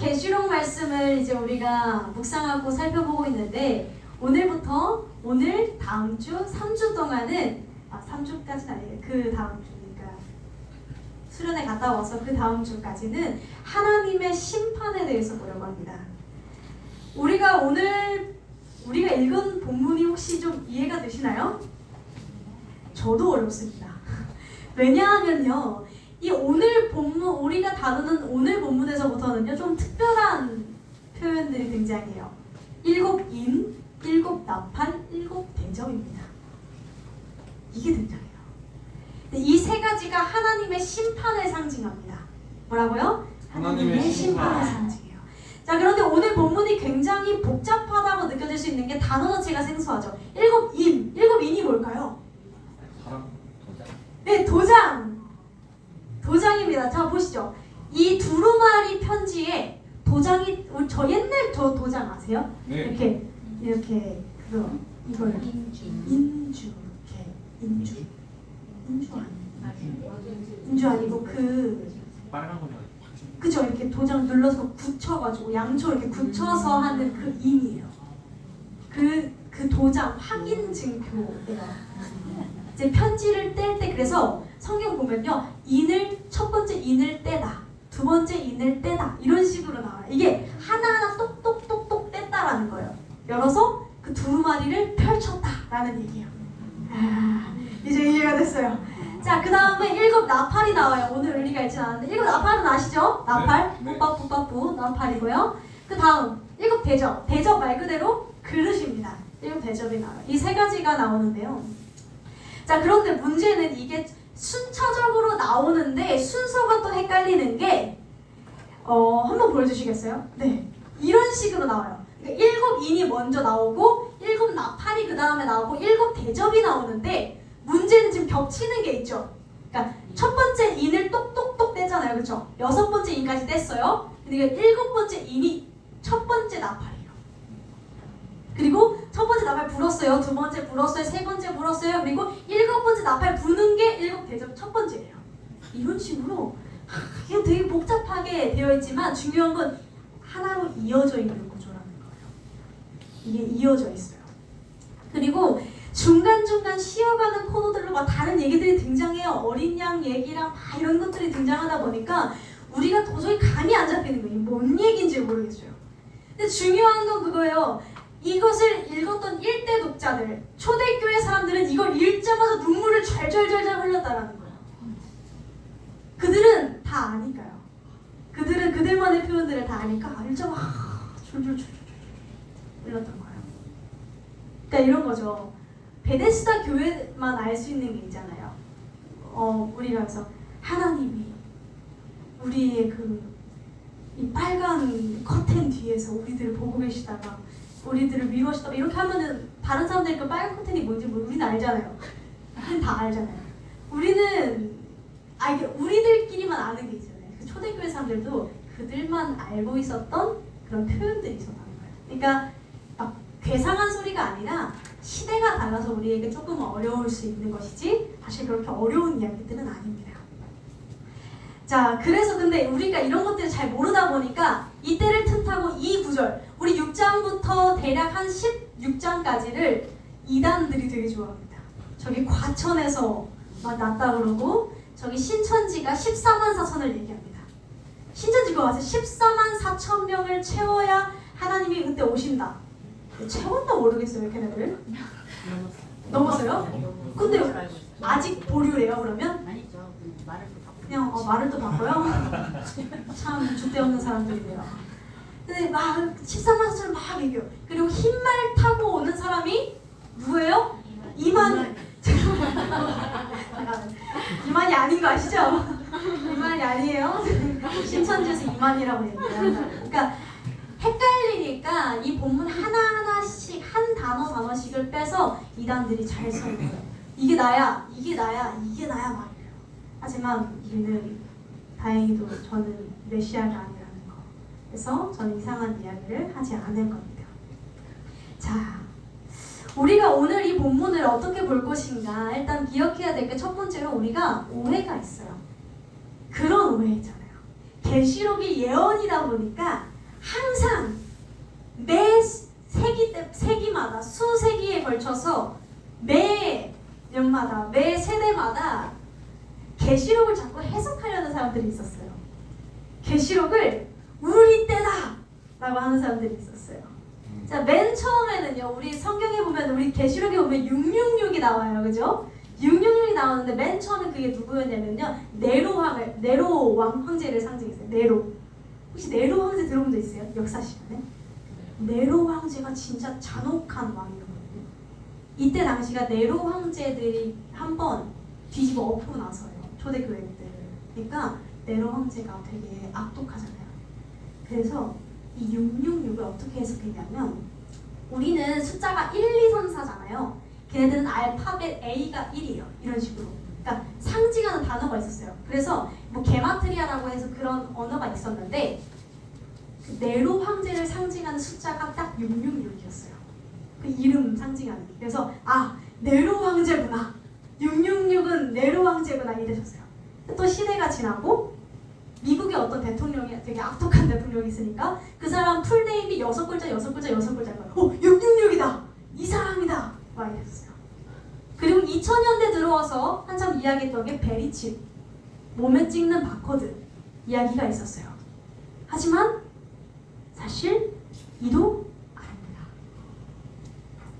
계시록 말씀을 이제 우리가 묵상하고 살펴보고 있는데 오늘 다음 주 3주 동안은 3주까지는 아니에요. 그 다음 주니까 수련회 갔다 와서 그 다음 주까지는 하나님의 심판에 대해서 보려고 합니다. 우리가 읽은 본문이 혹시 좀 이해가 되시나요? 저도 어렵습니다. 왜냐하면요, 이 오늘 본문, 우리가 다루는 오늘 본문에서부터는요, 좀 특별한 표현들이 등장해요. 7인, 7나팔, 7대접입니다. 이게 등장해요. 이 세 가지가 하나님의 심판을 상징합니다. 뭐라고요? 하나님의 심판을 상징해요. 자, 그런데 오늘 본문이 굉장히 복잡하다고 느껴질 수 있는 게 단어 자체가 생소하죠. 7인이 뭘까요? 네, 도장입니다. 자, 보시죠. 이 두루마리 편지에 도장이, 저 옛날 저 도장 아세요? 네. 이렇게 이걸 인주 아니고 빨간 거 그죠? 이렇게 도장 눌러서 굳혀가지고 양초 이렇게 굳혀서 하는 그 인이에요. 그 도장 확인증표예요. 이제 편지를 뗄 때, 그래서 성경 보면요, 첫 번째 인을 떼다, 두 번째 인을 떼다, 이런 식으로 나와요. 이게 하나하나 똑똑똑똑 뗐다라는 거예요. 열어서 그 두루마리를 펼쳤다라는 얘기예요. 이제 이해가 됐어요. 자, 그 다음에 7나팔이 나와요. 오늘 의리가 있진 않은데 7나팔은 아시죠? 나팔, 뿌빠뿌빠뿌 나팔이고요. 그 다음 7대접, 대접 말 그대로 그릇입니다. 7대접이 나와요. 이 세 가지가 나오는데요. 자, 그런데 문제는 이게 순차적으로 나오는데 순서가 또 헷갈리는 게 한번 보여주시겠어요? 네, 이런 식으로 나와요. 그러니까 7인이 먼저 나오고 7나팔이 그 다음에 나오고 7대접이 나오는데 문제는 지금 겹치는 게 있죠. 그러니까 첫 번째 인을 똑똑똑 떼잖아요, 그렇죠? 6번째 인까지 뗐어요. 근데 7번째 인이 첫 번째 나팔이에요. 그리고 첫 번째 나팔 불었어요, 두 번째 불었어요, 세 번째 불었어요. 그리고 7번째 나팔 부는 게 7대접 첫 번째예요. 이런 식으로 이게 되게 복잡하게 되어 있지만 중요한 건 하나로 이어져 있는 구조라는 거예요. 이게 이어져 있어요. 그리고 중간중간 쉬어가는 코너들과 다른 얘기들이 등장해요. 어린 양 얘기랑 막 이런 것들이 등장하다 보니까 우리가 도저히 감이 안 잡히는 거예요. 뭔 얘기인지 모르겠어요. 근데 중요한 건 그거예요. 이것을 읽었던 1대 독자들, 초대교회 사람들은 이걸 읽자마자 눈물을 잘잘잘잘 흘렸다라는 거예요. 그들은 다 아니까요. 그들은 그들만의 표현들을 다 아니까 읽자마자 줄줄줄줄 흘렸던 거예요. 그러니까 이런 거죠. 베데스다 교회만 알 수 있는 게 있잖아요. 우리가 그래서 하나님이 우리의 이 빨간 커튼 뒤에서 우리들을 보고 계시다가 우리들을 위로하시다가 이렇게 하면은 다른 사람들이 그 빨간 커튼이 뭔지 우리는 알잖아요. 우리는 다 알잖아요. 우리는 이게 우리들끼리만 아는 게 있잖아요. 그 초대교회 사람들도 그들만 알고 있었던 그런 표현들이 있었다는 거예요. 그러니까 막 괴상한 소리가 아니라 시대가 달라서 우리에게 조금 어려울 수 있는 것이지 사실 그렇게 어려운 이야기들은 아닙니다. 자, 그래서 근데 우리가 이런 것들을 잘 모르다 보니까 이때를 틈타고 이 구절, 우리 6장부터 대략 한 16장까지를 이단들이 되게 좋아합니다. 저기 과천에서 막 났다 그러고 저기 신천지가 14만 4천을 얘기합니다. 신천지가 와서 14만 4천 명을 채워야 하나님이 그때 오신다. 채웠나 모르겠어요, 걔네들. 넘었어요? 근데 아직 보류래요, 그러면? 아니죠. 그냥 말을 또 바꿔요? 참 줏대없는 사람들이네요. 근데 막 14만 4천을 막 얘기해요. 그리고 흰말 타고 오는 사람이 누구예요? 이만. 이만이 아닌 거 아시죠? 이만이 아니에요. 신천지에서 이만이라고 얘기해요. 그러니까 헷갈리니까 이 본문 하나하나씩 한 단어씩을 빼서 이단들이 잘 써요. 이게 나야, 이게 나야, 이게 나야 말이에요. 하지만 우리는 다행히도 저는 메시아가 아니라는 거. 그래서 저는 이상한 이야기를 하지 않을 겁니다. 자, 우리가 오늘 이 본문을 어떻게 볼 것인가. 일단 기억해야 될 게 첫 번째로 우리가 오해가 있어요. 그런 오해 있잖아요. 계시록이 예언이다 보니까 항상 매 세기마다 수세기에 걸쳐서 매 년마다 매 세대마다 계시록을 자꾸 해석하려는 사람들이 있었어요. 계시록을 우리 때다 라고 하는 사람들이 있었어요. 자, 맨 처음에는요, 우리 성경에 보면, 우리 계시록에 보면 666이 나와요. 그죠? 666이 나오는데 맨 처음에 그게 누구였냐면요, 네로 왕 황제를 상징했어요. 네로. 혹시 네로 황제 들어본 적 있어요? 역사 시간에? 네로 황제가 진짜 잔혹한 왕이었거든요. 이때 당시가 네로 황제들이 한번 뒤집어 엎고 나서요. 초대교회들. 그러니까 네로 황제가 되게 악독하잖아요. 그래서 이 666을 어떻게 해석했냐면, 우리는 숫자가 1, 2, 3, 4잖아요. 걔네들은 알파벳 A가 1이에요. 이런 식으로. 그러니까 상징하는 단어가 있었어요. 그래서 뭐 게마트리아라고 해서 그런 언어가 있었는데, 그 네로 황제를 상징하는 숫자가 딱 666이었어요. 그 이름 상징하는. 그래서 네로 황제구나. 666은 네로 황제구나 이러셨어요. 또 시대가 지나고 미국의 어떤 대통령이 되게 악독한 대통령이 있으니까 그 사람 풀네임이 6글자 6글자인 거예요. 666이다. 이 사람이다. 막 이랬어요. 그리고 2000년대 들어와서 한참 이야기했던 게 베리칩, 몸에 찍는 바코드 이야기가 있었어요. 하지만 사실 이도 아닙니다.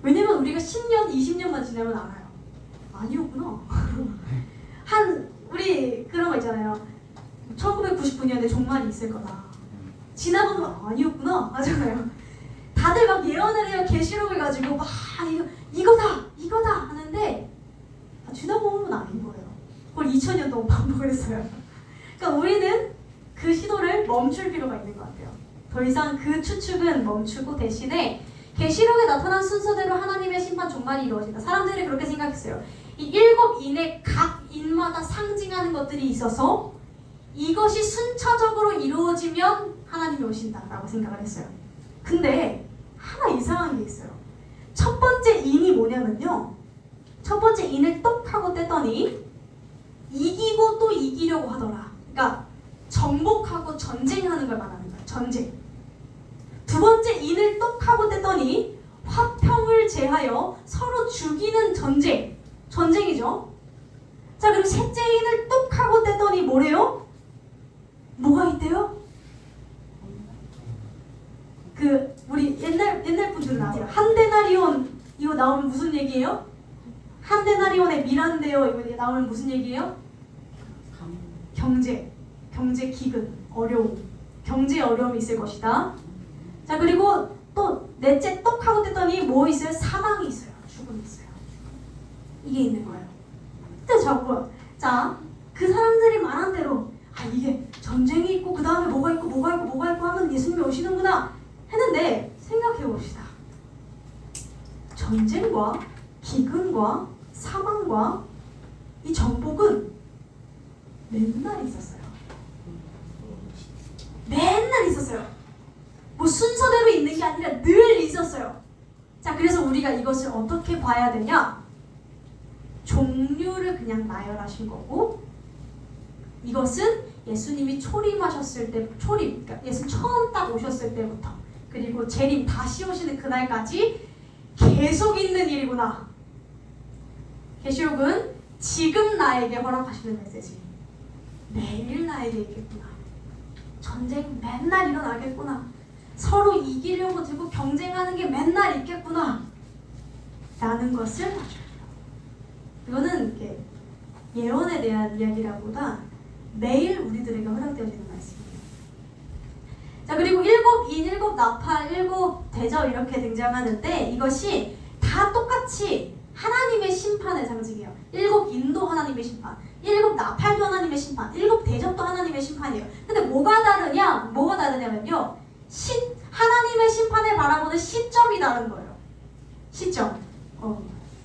왜냐면 우리가 10년, 20년만 지나면 알아요. 아니었구나. 우리 그런 거 있잖아요. 1999년에 종말이 있을 거다. 지나보면 아니었구나 하잖아요. 다들 막 예언을 해요. 계시록을 가지고 막 이거다 하는데 지나보면 아닌 거예요. 그걸 2000년 동안 반복을 했어요. 그러니까 우리는 그 시도를 멈출 필요가 있는 것 같아요. 더 이상 그 추측은 멈추고 대신에 계시록에 나타난 순서대로 하나님의 심판 종말이 이루어진다. 사람들이 그렇게 생각했어요. 이 7인의 각 인마다 상징하는 것들이 있어서 이것이 순차적으로 이루어지면 하나님이 오신다라고 생각을 했어요. 근데 하나 이상한 게 있어요. 첫 번째 인이 뭐냐면요, 첫 번째 인을 똑 하고 떼더니 이기고 또 이기려고 하더라. 그러니까 정복하고 전쟁하는 걸 말하는 거예요. 전쟁. 두 번째 인을 똑 하고 떼더니 화평을 제하여 서로 죽이는 전쟁이죠. 자, 그럼 셋째 인을 똑 하고 떼더니 뭐래요? 뭐가 있대요? 우리 옛날 분들은 아세요? 한데나리온 이거 나오면 무슨 얘기예요? 한데나리온의 미란데요 이거 나오면 무슨 얘기예요? 경제 기근, 어려움, 경제 어려움이 있을 것이다. 자, 그리고 또 넷째 똑 하고 떼더니 뭐 있어요? 사망이 있어요. 죽음이 있어요. 이게 있는 거예요. 근데 자, 그 사람들이 말한 대로 이게 전쟁이 있고 그 다음에 뭐가 있고 하면 예수님이 오시는구나 했는데, 생각해 봅시다. 전쟁과 기근과 사망과 이 정복은 맨날 있었어요. 맨날 있었어요. 뭐 순서대로 있는 게 아니라 늘 있었어요. 자, 그래서 우리가 이것을 어떻게 봐야 되냐? 종류를 그냥 나열하신 거고, 이것은 예수님이 초림하셨을 때, 그러니까 예수 처음 딱 오셨을 때부터 그리고 재림 다시 오시는 그날까지 계속 있는 일이구나. 계시록은 지금 나에게 허락하시는 메시지. 매일 나에게 있겠구나. 전쟁 맨날 일어나겠구나. 서로 이기려고 들고 경쟁하는 게 맨날 있겠구나. 라는 것을 봐줘요. 이거는 이렇게 예언에 대한 이야기라보다 매일 우리들에게 허락되어지는 말씀이에요. 자, 그리고 7인, 7나팔, 7대접 이렇게 등장하는데 이것이 다 똑같이 하나님의 심판의 상징이에요. 7인도 하나님의 심판, 7나팔도 하나님의 심판, 7대접도 하나님의 심판이에요. 근데 뭐가 다르냐면요, 하나님의 심판을 바라보는 시점이 다른 거예요. 시점.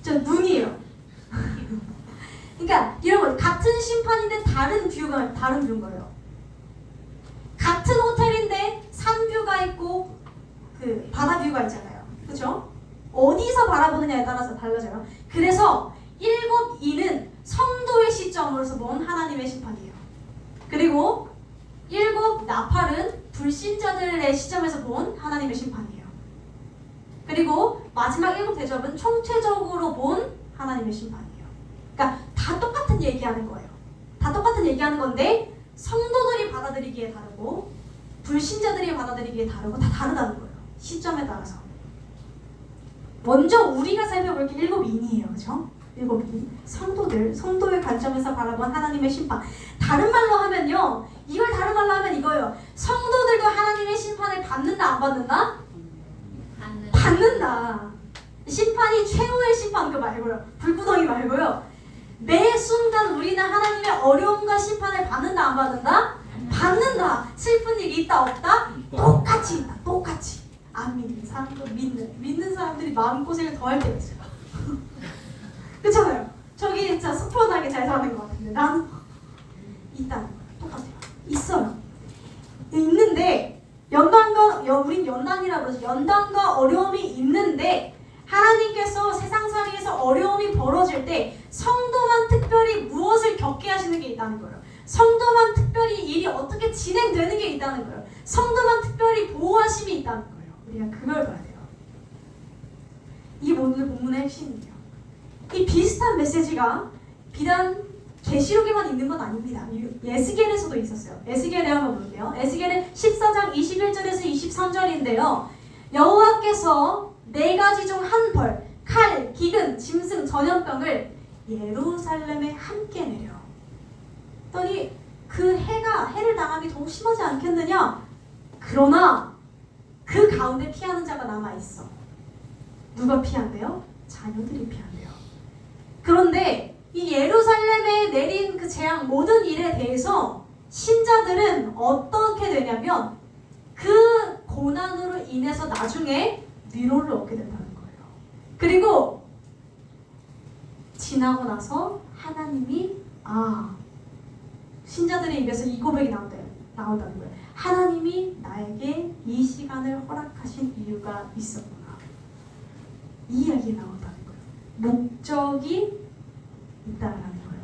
저 눈이에요. 그러니까 이런 거 같은 심판인데 다른 뷰인 거예요. 같은 호텔인데 산뷰가 있고 그 바다 뷰가 있잖아요. 그렇죠? 어디서 바라보느냐에 따라서 달라져요. 그래서 7인은 성도의 시점으로서 본 하나님의 심판이에요. 그리고 7나팔은 불신자들의 시점에서 본 하나님의 심판이에요. 그리고 마지막 7 대접은 총체적으로 본 하나님의 심판이에요. 그러니까 다 똑같은 얘기하는 거예요. 다 똑같은 얘기하는 건데 성도들이 받아들이기에 다르고 불신자들이 받아들이기에 다르고 다 다르다는 거예요. 시점에 따라서. 먼저 우리가 살펴볼 게 7인이에요. 그죠? 7인. 성도의 관점에서 바라본 하나님의 심판. 다른 말로 하면요. 이걸 다른 말로 하면 이거예요. 성도들도 하나님의 심판을 받는다 안 받는다? 받는다. 심판이 최후의 심판 그 말고요. 불구덩이 말고요. 매 순간 우리는 하나님의 어려움과 심판을 받는다 안 받는다? 받는다. 슬픈 일이 있다 없다? 똑같이 있다. 똑같이. 안 믿는 사람도 믿는 사람들이 마음고생을 더 할 때가 있어요. 그렇잖아요. 저기 진짜 수편하게 잘 사는 것 같은데 나는 있다는 거예요. 똑같아요. 있어요. 있는데 우린 연단이라 그러죠. 연단과 어려움이 있는데 하나님께서 세상살이에서 어려움이 벌어질 때 성도만 특별히 무엇을 겪게 하시는 게 있다는 거예요. 성도만 특별히 일이 어떻게 진행되는 게 있다는 거예요. 성도만 특별히 보호하심이 있다는 거예요. 우리가 그걸 봐야 돼요. 이게 오늘 본문의 핵심이에요. 이 비슷한 메시지가 비단 계시록에만 있는 건 아닙니다. 에스겔에서도 있었어요. 에스겔에 한번 볼게요. 에스겔은 14장 21절에서 23절인데요. 여호와께서 4가지 중 한 벌, 칼, 기근, 짐승, 전염병을 예루살렘에 함께 내려. 그랬더니 그 해를 당하기 더욱 심하지 않겠느냐? 그러나 그 가운데 피하는 자가 남아있어. 누가 피한대요? 자녀들이 피한대요. 그런데 이 예루살렘에 내린 그 재앙 모든 일에 대해서 신자들은 어떻게 되냐면 그 고난으로 인해서 나중에 위로를 얻게 된다는 거예요. 그리고 지나고 나서 하나님이 신자들의 입에서 이 고백이 나온다는 거예요. 하나님이 나에게 이 시간을 허락하신 이유가 있었구나. 이 이야기가 나온다는 거예요. 목적이 있다라는 거예요.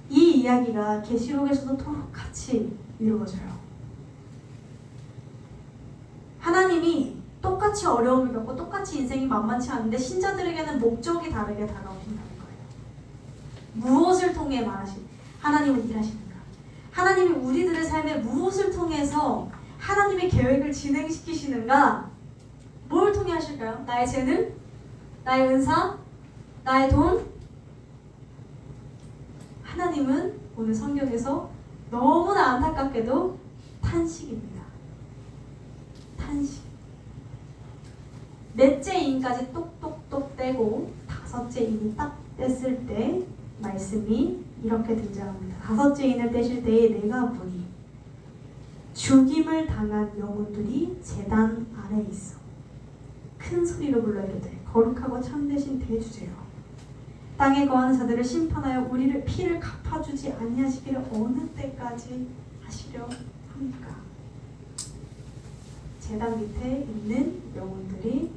이 이야기가 계시록에서도 똑같이 이루어져요. 하나님이 똑같이 어려움을 겪고 똑같이 인생이 만만치 않은데 신자들에게는 목적이 다르게 다가오신다는 거예요. 무엇을 통해 하나님은 일하시는가? 하나님이 우리들의 삶에 무엇을 통해서 하나님의 계획을 진행시키시는가? 뭘 통해 하실까요? 나의 재능? 나의 은사? 나의 돈? 하나님은 오늘 성경에서 너무나 안타깝게도 탄식입니다. 탄식. 넷째 인까지 똑똑똑 떼고 다섯째 인이 딱 뗐을 때 말씀이 이렇게 등장합니다. 다섯째 인을 떼실 때에 내가 보니 죽임을 당한 영혼들이 제단 아래에 있어 큰 소리로 불러 이르되 거룩하고 참되신 대주제여 땅에 거하는 자들을 심판하여 우리를 피를 갚아주지 아니하시기를 어느 때까지 하시려 합니까? 제단 밑에 있는 영혼들이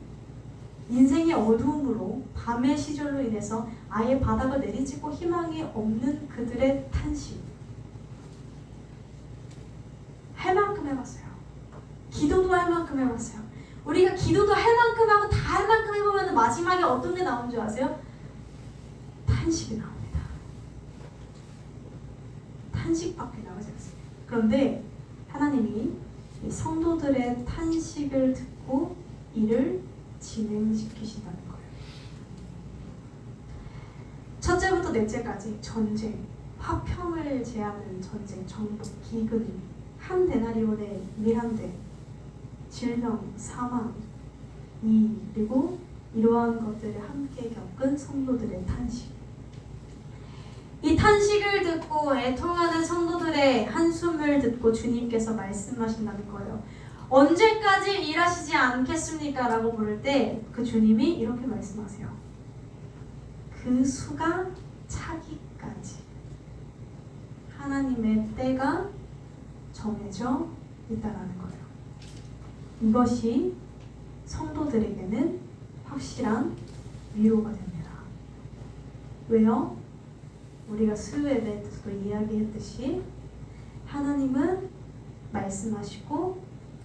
인생의 어두움으로 밤의 시절로 인해서 아예 바닥을 내리찍고 희망이 없는 그들의 탄식. 할 만큼 해봤어요. 기도도 할 만큼 해봤어요. 우리가 기도도 할 만큼 하고 다 할 만큼 해보면 마지막에 어떤 게 나오는 줄 아세요? 탄식이 나옵니다. 탄식밖에 나오지 않습니다. 그런데 하나님이 이 성도들의 탄식을 듣고 이를 진행시키신다는 거예요. 첫째부터 넷째까지 전쟁, 화평을 제하는 전쟁, 정복, 기근, 한 데나리온의 일 한 대, 질병, 사망, 그리고 이러한 것들을 함께 겪은 성도들의 탄식. 이 탄식을 듣고 애통하는 성도들의 한숨을 듣고 주님께서 말씀하신다는 거예요. 언제까지 일하시지 않겠습니까? 라고 물을 때 그 주님이 이렇게 말씀하세요. 그 수가 차기까지 하나님의 때가 정해져 있다는 거예요. 이것이 성도들에게는 확실한 위로가 됩니다. 왜요? 우리가 수요예배에서도 이야기했듯이 하나님은 말씀하시고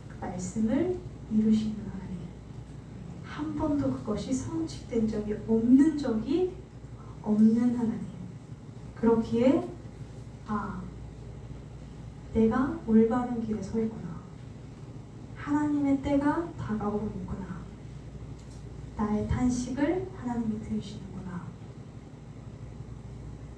그 말씀을 이루시는 하나님. 한 번도 그것이 성취된 적이 없는 하나님. 그렇기에 내가 올바른 길에 서 있구나. 하나님의 때가 다가오고 있구나. 나의 탄식을 하나님이 들으시는구나.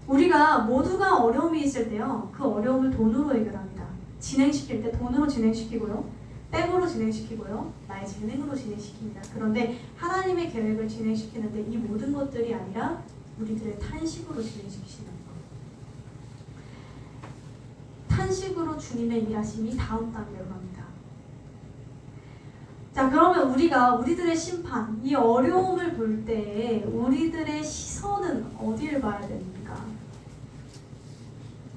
우리가 모두가 어려움이 있을 때요, 그 어려움을 돈으로 해결합니다. 진행시킬 때 돈으로 진행시키고요, 땡으로 진행시키고요, 나의 재능으로 진행시킵니다. 그런데 하나님의 계획을 진행시키는데 이 모든 것들이 아니라 우리들의 탄식으로 진행시키시는 것. 탄식으로 주님의 일하심이 다음 단계로 갑니다. 자, 그러면 우리들의 심판, 이 어려움을 볼 때 우리들의 시선은 어디를 봐야 됩니까?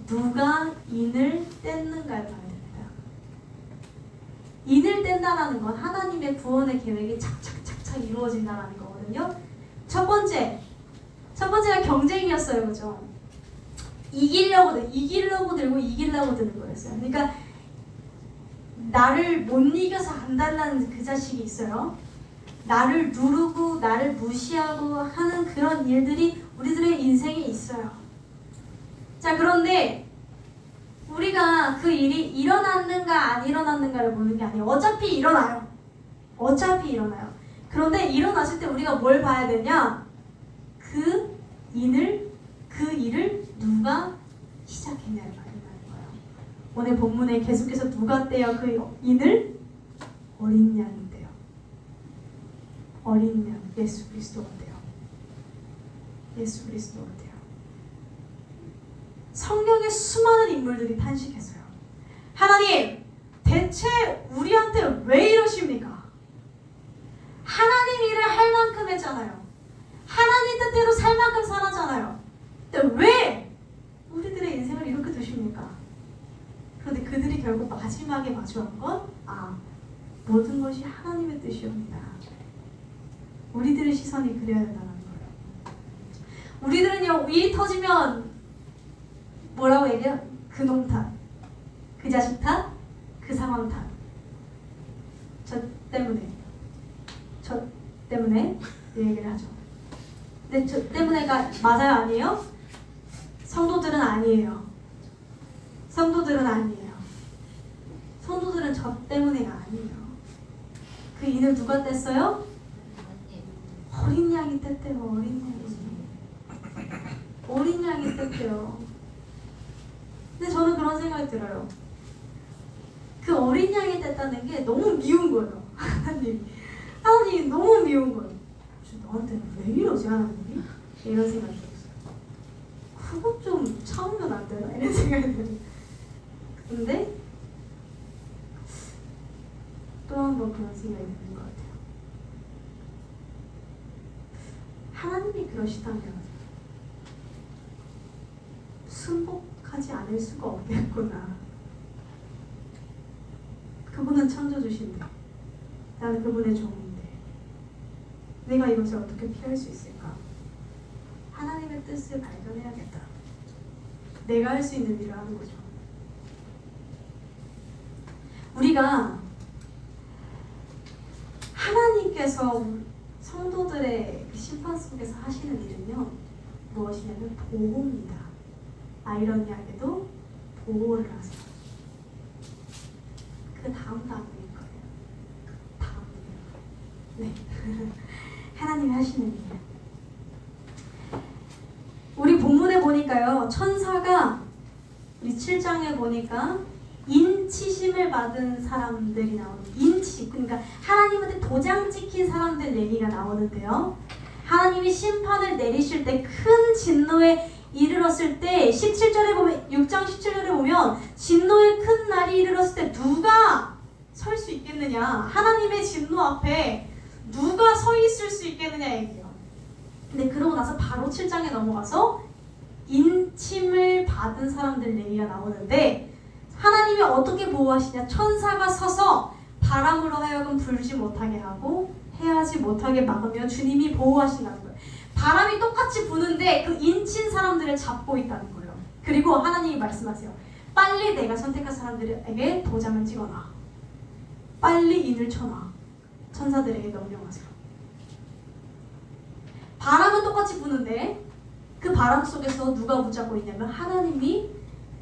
누가 인을 뗐는가를 봐야 됩니다. 인을 뗀다라는 건 하나님의 구원의 계획이 착착착착 이루어진다는 거거든요. 첫 번째가 경쟁이었어요, 그죠? 이기려고 들고 이기려고 드는 거였어요. 그러니까 나를 못 이겨서 안 달라는 그 자식이 있어요. 나를 누르고 나를 무시하고 하는 그런 일들이 우리들의 인생에 있어요. 자, 그런데 우리가 그 일이 일어났는가 안 일어났는가를 보는 게 아니에요. 어차피 일어나요. 그런데 일어났을 때 우리가 뭘 봐야 되냐? 그 일을 누가 시작했냐를 봐야 된다는 거예요. 오늘 본문에 계속해서 누가 떼요? 그 인을? 어린 양이 떼요. 어린 양, 예수 그리스도가 떼요. 성경의 수많은 인물들이 탄식했어요. 하나님, 대체 우리한테 왜 이러십니까? 하나님 일을 할 만큼 했잖아요. 하나님 뜻대로 살 만큼 살았잖아요. 근데 왜 우리들의 인생을 이렇게 두십니까? 그런데 그들이 결국 마지막에 마주한 건 모든 것이 하나님의 뜻이옵니다. 우리들의 시선이 그래야 된다는 거예요. 우리들은요, 일이 터지면 뭐라고 얘기해요? 그놈 탓, 그 자식 탓, 그 상황 탓. 저 때문에 이 얘기를 하죠. 근데 저 때문에가 맞아요, 아니에요? 성도들은 아니에요. 성도들은 저 때문에가 아니에요. 그 인을 누가 뗐어요? 어린 양이 뗐대요. 어린 양이 뗐대요. 근데 저는 그런 생각이 들어요. 그 어린 양이 뗐다는 게 너무 미운 거예요. 하나님이 너무 미운 거예요. 너한테 왜 이러지, 하나님이? 이런 생각이 들었어요. 그거 좀 참으면 안 되나? 이런 생각이 들어요. 근데 또 한 번 그런 생각이 드는 것 같아요. 하나님이 그러시다면 순복하지 않을 수가 없겠구나. 그분은 창조주신데 나는 그분의 종인데 내가 이것을 어떻게 피할 수 있을까? 하나님의 뜻을 발견해야겠다. 내가 할 수 있는 일을 하는 거죠. 우리가 하나님께서 성도들의 심판 속에서 하시는 일은요, 무엇이냐면 보호입니다. 아이러니하게도 보호를 하세요. 그 다음 단계일 거예요. 네. 하나님이 하시는 일. 우리 본문에 보니까요, 천사가 우리 7장에 보니까 인치심을 받은 사람들이 나오는, 인치, 그러니까 하나님한테 도장 찍힌 사람들 얘기가 나오는데요. 하나님이 심판을 내리실 때 큰 진노에 이르렀을 때 17절에 보면, 6장 17절에 보면 진노의 큰 날이 이르렀을 때 누가 설 수 있겠느냐, 하나님의 진노 앞에 누가 서 있을 수 있겠느냐 얘기해요. 근데 그러고 나서 바로 7장에 넘어가서 인침을 받은 사람들 얘기가 나오는데, 하나님이 어떻게 보호하시냐? 천사가 서서 바람으로 하여금 불지 못하게 하고 해하지 못하게 막으며 주님이 보호하신다는 거예요. 바람이 똑같이 부는데 그 인친 사람들을 잡고 있다는 거예요. 그리고 하나님이 말씀하세요. 빨리 내가 선택한 사람들에게 도장을 찍어놔. 빨리 인을 쳐놔. 천사들에게 명령하세요. 바람은 똑같이 부는데 그 바람 속에서 누가 붙잡고 있냐면 하나님이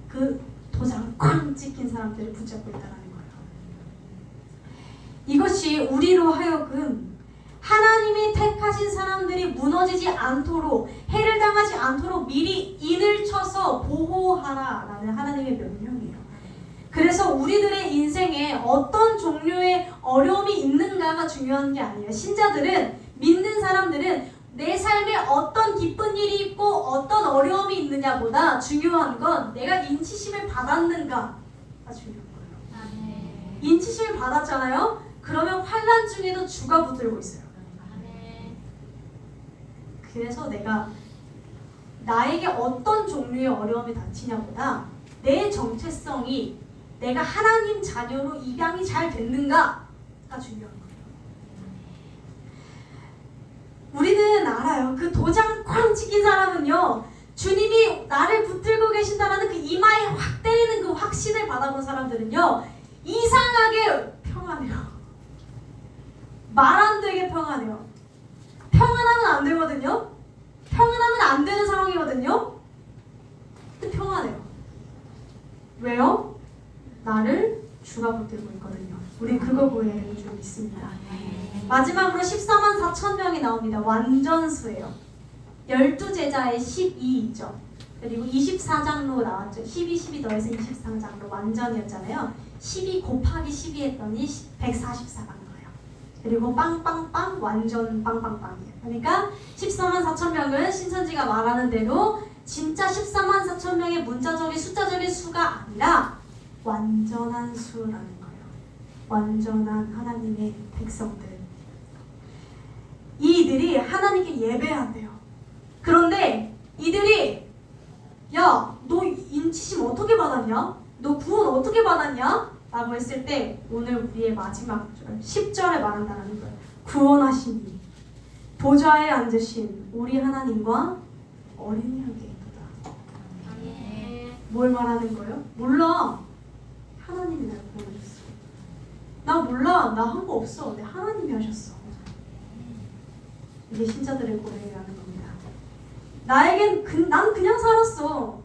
그 도장 쾅 찍힌 사람들을 붙잡고 있다는 거예요. 이것이 우리로 하여금 하나님이 택하신 사람들이 무너지지 않도록, 해를 당하지 않도록 미리 인을 쳐서 보호하라라는 하나님의 명령이에요. 그래서 우리들의 인생에 어떤 종류의 어려움이 있는가가 중요한 게 아니에요. 신자들은, 믿는 사람들은 내 삶에 어떤 기쁜 일이 있고 어떤 어려움이 있느냐보다 중요한 건 내가 인치심을 받았는가가 중요한 거예요. 인치심을 받았잖아요? 그러면 환난 중에도 주가 붙들고 있어요. 그래서 내가 나에게 어떤 종류의 어려움이 닥치냐보다 내 정체성이 내가 하나님 자녀로 입양이 잘 됐는가가 중요한 거예요. 우리는 알아요. 그 도장 쾅 찍힌 사람은요, 주님이 나를 붙들고 계신다라는 그 이마에 확 때리는 그 확신을 받아본 사람들은요, 이상하게 평안해요. 말 안 되게 평안해요. 평안하면 안 되거든요. 평안하면 안 되는 상황이거든요. 근데 평안해요. 왜요? 나를 주가 붙들고 있거든요. 우리 그거 보여야 되는 줄 믿습니다. 마지막으로 14만 4천 명이 나옵니다. 완전수예요. 12제자의 12죠. 그리고 24장로 나왔죠. 12, 12 더해서 23장로 완전이었잖아요. 12 곱하기 12 했더니 144가 나와요. 그리고 빵빵빵 완전 빵빵빵이에요. 그러니까 14만 4천 명은 신천지가 말하는 대로 진짜 14만 4천 명의 문자적인 숫자적인 수가 아니라 완전한 수라는 거예요. 완전한 하나님의 백성들. 이들이 하나님께 예배한대요. 그런데 이들이 야, 너 인치심 어떻게 받았냐? 너 구원 어떻게 받았냐? 라고 했을 때 오늘 우리의 마지막 절 10절에 말한다는 거예요. 구원하시니 보좌에 앉으신 우리 하나님과 어린이 함께 있도다. 뭘 말하는 거예요? 몰라. 하나님이 나를 구원하셨어. 나 몰라. 나 한 거 없어. 근데 하나님이 하셨어. 이게 신자들의 고백이라는 겁니다. 난 그냥 살았어.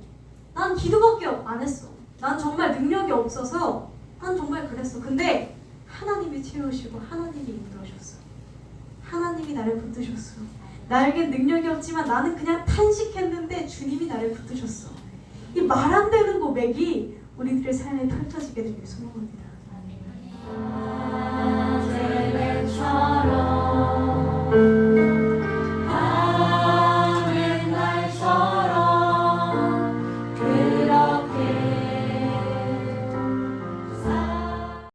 난 기도밖에 안 했어. 난 정말 능력이 없어서 난 정말 그랬어. 근데 하나님이 채우시고 하나님이 인도하셨어. 하나님이 나를 붙드셨어. 나에게 능력이 없지만 나는 그냥 탄식했는데 주님이 나를 붙드셨어. 이 말 안 되는 고백이 우리들의 삶에 펼쳐지게 되길 소망합니다.